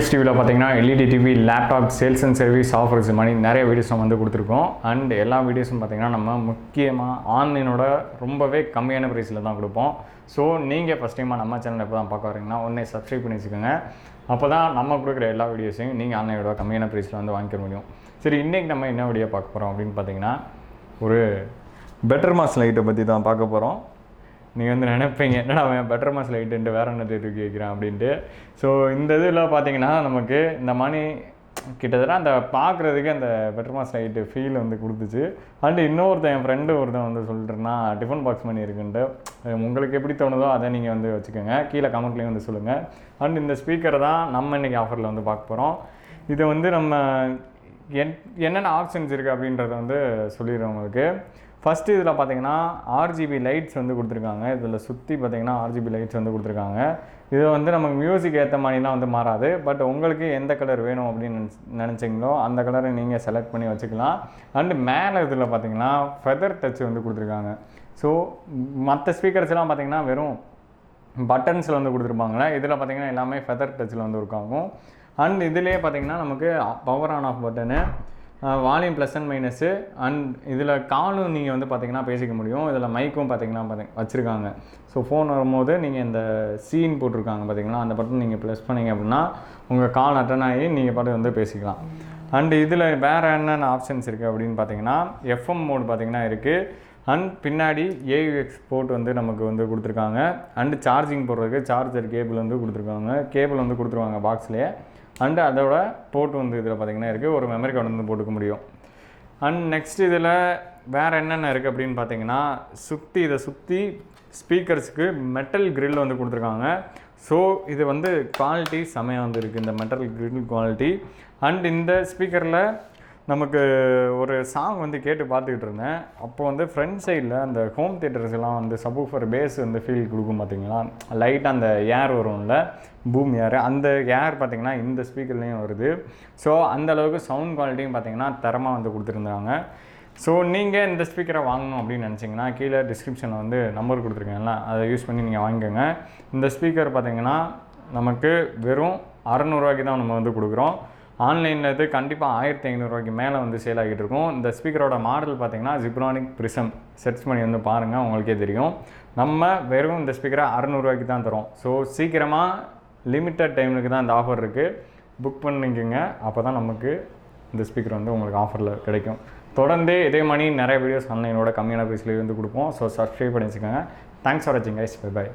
Tips TV பார்த்தீங்கன்னா LED TV laptop sales and service offers மாதிரி நிறைய வீடியோஸ் நம்ம வந்து கொடுத்துருக்கோம். அண்ட் எல்லா வீடியோஸும் பார்த்தீங்கன்னா நம்ம முக்கியமாக ஆன்லைனோட ரொம்பவே கம்மியான ப்ரைஸில் தான் கொடுப்போம். ஸோ நீங்கள் ஃபஸ்ட் டைமாக நம்ம சேனலில் எப்போ தான் பார்க்க வரீங்கன்னா உடனே சப்ஸ்கிரைப் பண்ணி வச்சுக்கோங்க. அப்போ தான் நம்ம கொடுக்குற எல்லா வீடியோஸையும் நீங்கள் ஆன்லைனோட கம்மியான ப்ரைஸில் வந்து வாங்கிக்க முடியும். சரி, இன்றைக்கி நம்ம என்ன வீடியோ பார்க்க போகிறோம் அப்படின்னு பார்த்தீங்கன்னா ஒரு பெட்டர் மாஸ் லைட்டை பற்றி தான் பார்க்க போகிறோம். நீங்கள் வந்து நினைப்பீங்க என்னடா அவன் பெட்டர் மாஸ் லைட்டுன்ட்டு வேறு என்ன தூக்கி வைக்கிறான் அப்படின்ட்டு. ஸோ இந்த இதில் பார்த்தீங்கன்னா நமக்கு இந்த மணி கிட்டத்தட்ட அந்த பார்க்குறதுக்கு அந்த பெட்டர் மாஸ் லைட்டு ஃபீல் வந்து கொடுத்துச்சு. அண்டு என் ஃப்ரெண்டு ஒருத்தன் வந்து சொல்லிட்டுருன்னா டிஃபன் பாக்ஸ் மணி இருக்குன்ட்டு. உங்களுக்கு எப்படி தோணுதோ அதை நீங்கள் வந்து வச்சுக்கோங்க, கீழே கமெண்ட்லேயும் வந்து சொல்லுங்கள். அண்ட் இந்த ஸ்பீக்கரை தான் நம்ம இன்றைக்கி ஆஃபரில் வந்து பார்க்க போகிறோம். இதை வந்து நம்ம என்னென்ன ஆப்ஷன்ஸ் இருக்குது அப்படின்றத வந்து சொல்லிடுறோம் உங்களுக்கு. ஃபஸ்ட்டு இதில் பார்த்தீங்கன்னா RGB லைட்ஸ் வந்து கொடுத்துருக்காங்க. இதில் சுற்றி பார்த்தீங்கன்னா RGB லைட்ஸ் வந்து கொடுத்துருக்காங்க. இது வந்து நமக்கு மியூசிக் ஏற்ற மாதிரிலாம் வந்து மாறாது. பட் உங்களுக்கு எந்த கலர் வேணும் அப்படின்னு நினச்சிங்களோ அந்த கலரை நீங்கள் செலக்ட் பண்ணி வச்சுக்கலாம். அண்டு மேலே இதில் பார்த்தீங்கன்னா ஃபெதர் டச் வந்து கொடுத்துருக்காங்க. ஸோ மற்ற ஸ்பீக்கர்ஸ்லாம் பார்த்தீங்கன்னா வெறும் பட்டன்ஸில் வந்து கொடுத்துருப்பாங்களே, இதில் பார்த்தீங்கன்னா எல்லாமே ஃபெதர் டச்சில் வந்து இருக்காங்க. அண்ட் இதிலே பார்த்தீங்கன்னா நமக்கு power on off button, volume plus and minus, and இதில் காலும் நீங்கள் வந்து பார்த்தீங்கன்னா பேசிக்க முடியும். இதில் மைக்கும் பார்த்தீங்கன்னா வச்சுருக்காங்க. ஸோ ஃபோன் வரும்போது நீங்கள் இந்த சீன் போட்டிருக்காங்க பார்த்தீங்கன்னா, அந்த பட்டன் நீங்கள் ப்ளஸ் பண்ணிங்க அப்படின்னா உங்கள் கால் அட்டன் ஆகி நீங்கள் பாட்டு வந்து பேசிக்கலாம். அண்டு இதில் வேறு என்னென்ன ஆப்ஷன்ஸ் இருக்குது அப்படின்னு பார்த்தீங்கன்னா FM மோட் பார்த்தீங்கன்னா இருக்குது. அண்ட் பின்னாடி AUX போர்ட் வந்து நமக்கு வந்து கொடுத்துருக்காங்க. அண்டு சார்ஜிங் போடுறதுக்கு சார்ஜர் கேபிள் வந்து கொடுத்துருக்காங்க. கேபிள் வந்து கொடுத்துருவாங்க பாக்ஸ்லேயே. அண்டு அதோட போர்ட் வந்து இதில் பார்த்திங்கன்னா இருக்குது. ஒரு மெமரி கார்டு வந்து போட்டுக்க முடியும். அண்ட் நெக்ஸ்ட் இதில் வேறு என்னென்ன இருக்குது அப்படின்னு பார்த்தீங்கன்னா இதை சுற்றி ஸ்பீக்கர்ஸுக்கு மெட்டல் கிரில் வந்து கொடுத்துருக்காங்க. ஸோ இது வந்து குவாலிட்டி செமையாக வந்து இருக்குது, இந்த மெட்டல் கிரில் குவாலிட்டி. அண்ட் இந்த ஸ்பீக்கரில் நமக்கு ஒரு சாங் வந்து கேட்டு பார்த்துக்கிட்டு இருந்தேன். அப்போ வந்து ஃப்ரண்ட் சைடில் அந்த ஹோம் தியேட்டர்ஸ்லாம் வந்து சப்வூஃபர் பேஸ் வந்து ஃபீல் கொடுக்கும் பார்த்தீங்களா, லைட்டாக அந்த ஏர் வரும்ல, பூம் ஏர், அந்த ஏர் பார்த்திங்கன்னா இந்த ஸ்பீக்கர்லேயும் வருது. ஸோ அந்தளவுக்கு சவுண்ட் குவாலிட்டியும் பார்த்திங்கன்னா தரமாக வந்து கொடுத்துருந்தாங்க. ஸோ நீங்கள் இந்த ஸ்பீக்கரை வாங்கணும் அப்படின்னு நினச்சிங்கன்னா கீழே டிஸ்கிரிப்ஷனில் வந்து நம்பர் கொடுத்துருக்கேன்ல, அதை யூஸ் பண்ணி நீங்கள் வாங்கிக்கோங்க. இந்த ஸ்பீக்கர் பார்த்திங்கன்னா நமக்கு வெறும் 600 ரூபாய்க்கு தான் நம்ம வந்து கொடுக்குறோம். ஆன்லைனில் இது கண்டிப்பாக 1500 ரூபாய்க்கு மேலே வந்து சேல் ஆகிட்டு இருக்கும். இந்த ஸ்பீக்கரோட மாடல் பார்த்தீங்கன்னா ஜிப்ரானிக் ப்ரிசம். சர்ச் பண்ணி வந்து பாருங்கள், உங்களுக்கே தெரியும். நம்ம வெறும் இந்த ஸ்பீக்கரை 600 ரூபாய்க்கு தான் தரோம். ஸோ சீக்கிரமாக லிமிட்டட் டைமுக்கு தான் இந்த ஆஃபர் இருக்குது, புக் பண்ணிக்கோங்க. அப்போ தான் நமக்கு இந்த ஸ்பீக்கர் வந்து உங்களுக்கு ஆஃபரில் கிடைக்கும். தொடர்ந்து இதே மாதிரி நிறைய வீடியோஸ் ஆன்லைனோட கம்மியான ப்ரைஸ்லேயே வந்து கொடுப்போம். ஸோ சப்ஸ்கிரைப் பண்ணி வச்சுக்கோங்க. தேங்க்ஸ் ஃபார் வாட்சிங் கைஸ். Bye by.